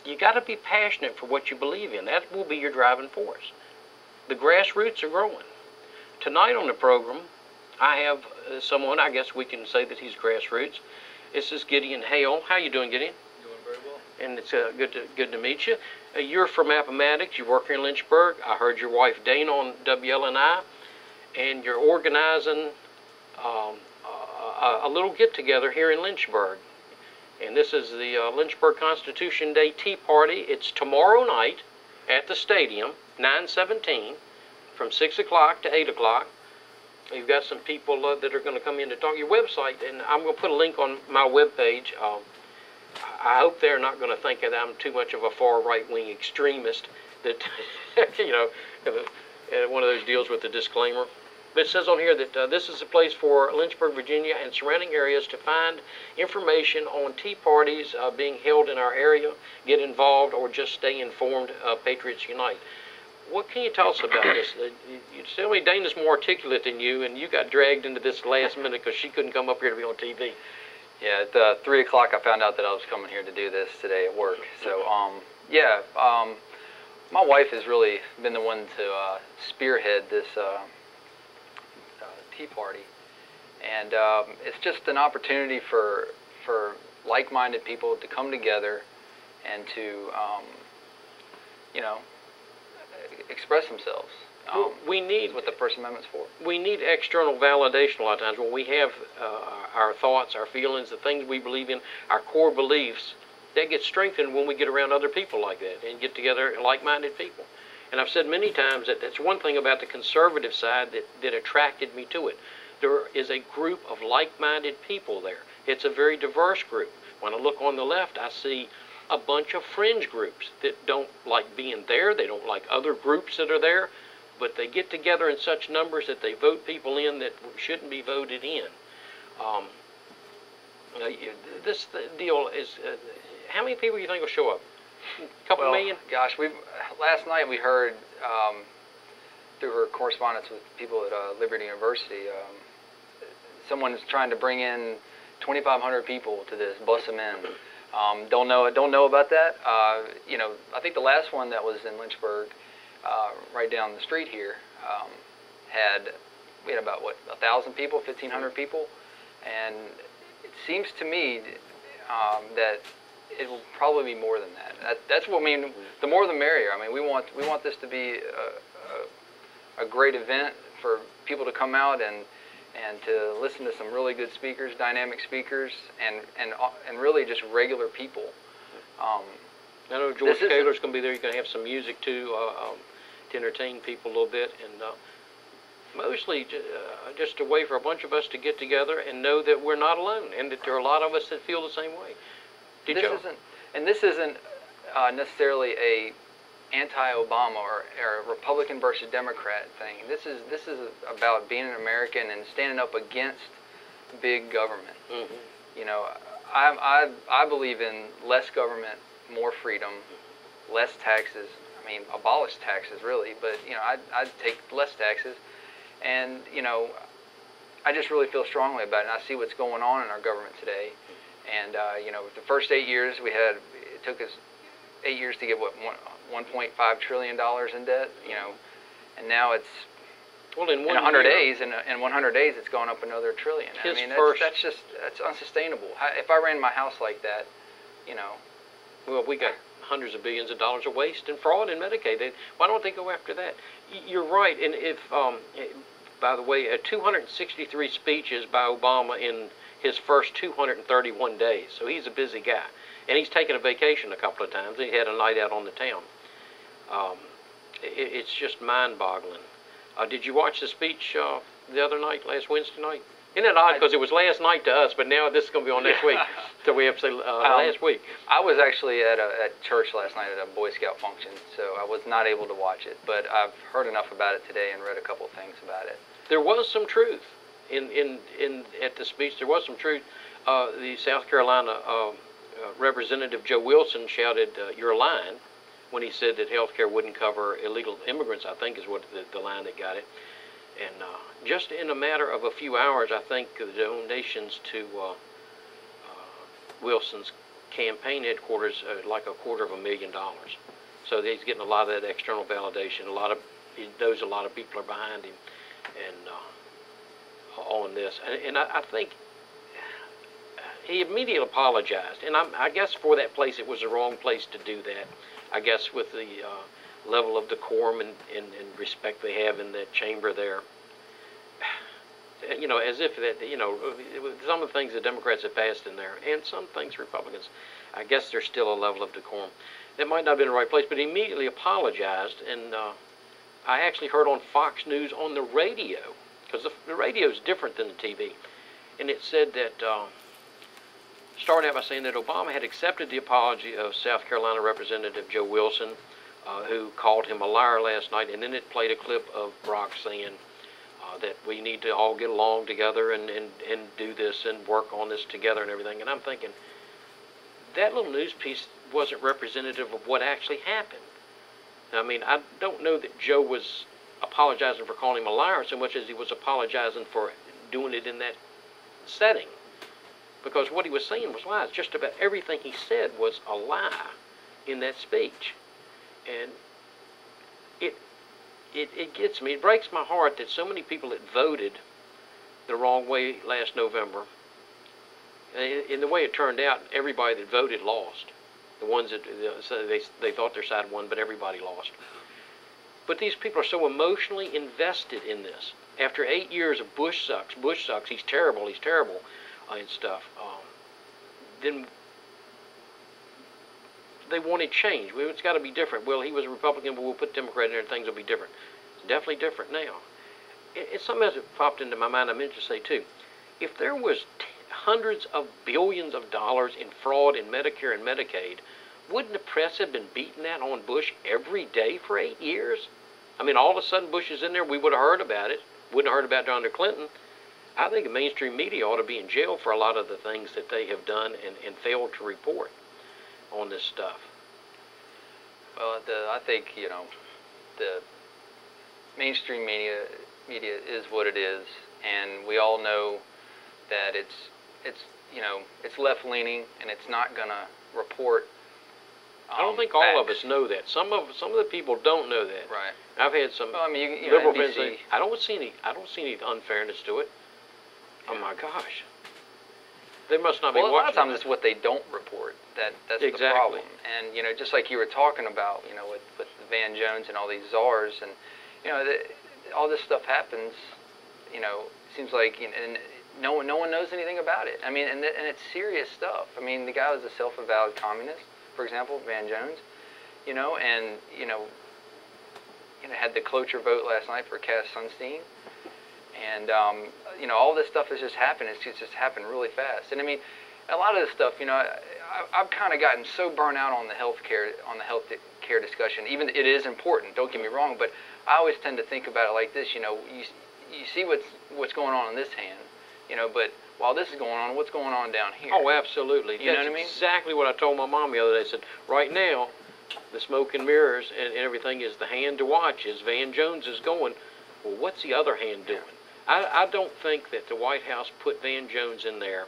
you got to be passionate for what you believe in. That will be your driving force. The grassroots are growing. Tonight on the program, I have someone, I guess we can say that he's grassroots. This is Gideon Hale. How you doing, Gideon? Doing very well. And it's good to meet you. You're from Appomattox. You work here in Lynchburg. I heard your wife Dana on WLNI, and you're organizing a little get-together here in Lynchburg. And this is the Lynchburg Constitution Day Tea Party. It's tomorrow night at the stadium, 9/17, from 6 o'clock to 8 o'clock. You've got some people that are going to come in to talk. Your website, and I'm going to put a link on my webpage. I hope they're not going to think that I'm too much of a far right-wing extremist. That one of those deals with the disclaimer. But it says on here that this is a place for Lynchburg, Virginia, and surrounding areas to find information on tea parties being held in our area, get involved, or just stay informed. Patriots Unite. What can you tell us about this? You tell me Dana's more articulate than you, and you got dragged into this last minute because she couldn't come up here to be on TV. Yeah, at 3 o'clock I found out that I was coming here to do this today at work. So, my wife has really been the one to spearhead this tea party. And it's just an opportunity for like-minded people to come together and to, express themselves. We need what the First Amendment's for. We need external validation a lot of times when we have our thoughts, our feelings, the things we believe in, our core beliefs. That gets strengthened when we get around other people like that and get together like-minded people. And I've said many times that that's one thing about the conservative side that attracted me to it. There is a group of like-minded people there. It's a very diverse group. When I look on the left, I see a bunch of fringe groups that don't like being there. They don't like other groups that are there. But they get together in such numbers that they vote people in that shouldn't be voted in. This deal is, how many people do you think will show up? A couple million? Gosh, last night we heard through her correspondence with people at Liberty University, someone is trying to bring in 2,500 people to this, bus them in. Don't know about that. I think the last one that was in Lynchburg, right down the street here, we had about 1,000 people, 1,500 people, and it seems to me that it will probably be more than that. That's what I mean. The more the merrier. I mean, we want this to be a great event for people to come out and to listen to some really good speakers, dynamic speakers, and really just regular people. I know George Taylor's going to be there. You're going to have some music too to entertain people a little bit, and mostly just a way for a bunch of us to get together and know that we're not alone, and that there are a lot of us that feel the same way. This isn't necessarily a anti-Obama or a Republican versus Democrat thing. This is about being an American and standing up against big government. Mm-hmm. I believe in less government, more freedom, less taxes. I mean, abolish taxes really, but I'd take less taxes, and I just really feel strongly about it. And I see what's going on in our government today, and the first 8 years it took us 8 years to get $1.5 trillion in debt, and now it's in 100 days. In 100 days, it's gone up another trillion. I mean, that's unsustainable. If I ran my house like that, well, we got hundreds of billions of dollars of waste and fraud in Medicaid. Why don't they go after that? You're right. And if, by the way, 263 speeches by Obama in his first 231 days. So he's a busy guy. And he's taken a vacation a couple of times. He had a night out on the town. It's just mind-boggling. Did you watch the speech the other night, last Wednesday night? Isn't that odd? Because it was last night to us, but now this is going to be on next week. So we have to say last week. I was actually at church last night at a Boy Scout function, so I was not able to watch it. But I've heard enough about it today and read a couple of things about it. There was some truth at the speech. There was some truth. The South Carolina Representative Joe Wilson shouted, "You're lying," when he said that health care wouldn't cover illegal immigrants, I think is what the line that got it. And just in a matter of a few hours, I think the donations to Wilson's campaign headquarters like $250,000. So he's getting a lot of that external validation. He knows a lot of people are behind him, and on this. And I think he immediately apologized. And I guess for that place, it was the wrong place to do that. I guess with the level of decorum and respect they have in that chamber there. You know, as if that, you know, some of the things the Democrats have passed in there, and some things Republicans, I guess there's still a level of decorum. That might not have been the right place, but he immediately apologized, and I actually heard on Fox News on the radio, because the radio is different than the TV, and it said that, started out by saying that Obama had accepted the apology of South Carolina Representative Joe Wilson, who called him a liar last night, and then it played a clip of Brock saying that we need to all get along together and do this and work on this together and everything. And I'm thinking, that little news piece wasn't representative of what actually happened. I mean, I don't know that Joe was apologizing for calling him a liar so much as he was apologizing for doing it in that setting. Because what he was saying was lies. Just about everything he said was a lie in that speech. And it gets me. It breaks my heart that so many people that voted the wrong way last November, in the way it turned out, everybody that voted lost. The ones that so they thought their side won, but everybody lost. But these people are so emotionally invested in this. After 8 years of Bush sucks, he's terrible, and stuff, then they wanted change. Well, it's got to be different. Well, he was a Republican, but we'll put Democrat in there and things will be different. It's definitely different now. It's something else that popped into my mind I meant to say, too. If there was hundreds of billions of dollars in fraud in Medicare and Medicaid, wouldn't the press have been beating that on Bush every day for 8 years? I mean, all of a sudden Bush is in there, we would have heard about it. Wouldn't have heard about it under Clinton. I think the mainstream media ought to be in jail for a lot of the things that they have done and failed to report on this stuff. Well, I think, you know, the mainstream media is what it is, and we all know that it's you know, it's left leaning and it's not gonna report. I don't think all of us know that. Some of the people don't know that. Right. I've had some you liberal know, friends say, I don't see any unfairness to it. Yeah. Oh my gosh. They must not be watching. Well, a lot of times it's what they don't report that's exactly the problem. And you know, just like you were talking about, you know, with Van Jones and all these czars, and you know, all this stuff happens. You know, it seems like, you know, and no one knows anything about it. I mean, and it's serious stuff. I mean, the guy was a self-avowed communist, for example, Van Jones. You know, and you know, had the cloture vote last night for Cass Sunstein. And, you know, all this stuff has just happened. It's just happened really fast. And, I mean, a lot of this stuff, you know, I've kind of gotten so burnt out on the health care discussion. Even it is important, don't get me wrong, but I always tend to think about it like this. You know, you see what's going on this hand, you know, but while this is going on, what's going on down here? Oh, absolutely. You know what I mean? Exactly what I told my mom the other day. I said, right now, the smoke and mirrors and everything is the hand to watch. As Van Jones is going, well, what's the other hand doing? I don't think that the White House put Van Jones in there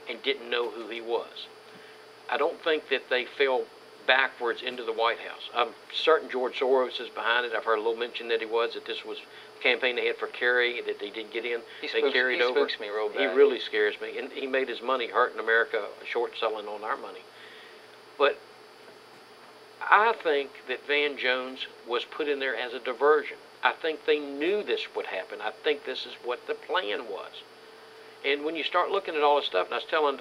and didn't know who he was. I don't think that they fell backwards into the White House. I'm certain George Soros is behind it. I've heard a little mention that he was, that this was the campaign they had for Kerry, that they did get in. They carried over. He spooks me real bad. He really scares me. And he made his money hurting America, short selling on our money. But I think that Van Jones was put in there as a diversion. I think they knew this would happen. I think this is what the plan was. And when you start looking at all this stuff, and I was telling